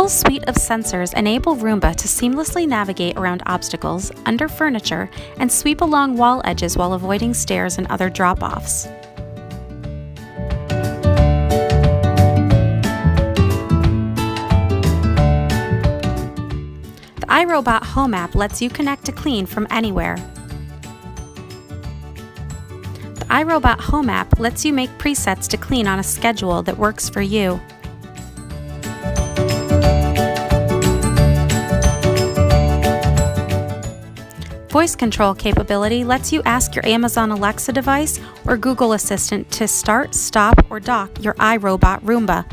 powerful suite of sensors enable Roomba to seamlessly navigate around obstacles, under furniture, and sweep along wall edges while avoiding stairs and other drop-offs. The iRobot Home app lets you connect to clean from anywhere. The iRobot Home app lets you make presets to clean on a schedule that works for you. Voice control capability lets you ask your Amazon Alexa device or Google Assistant to start, stop, or dock your iRobot Roomba.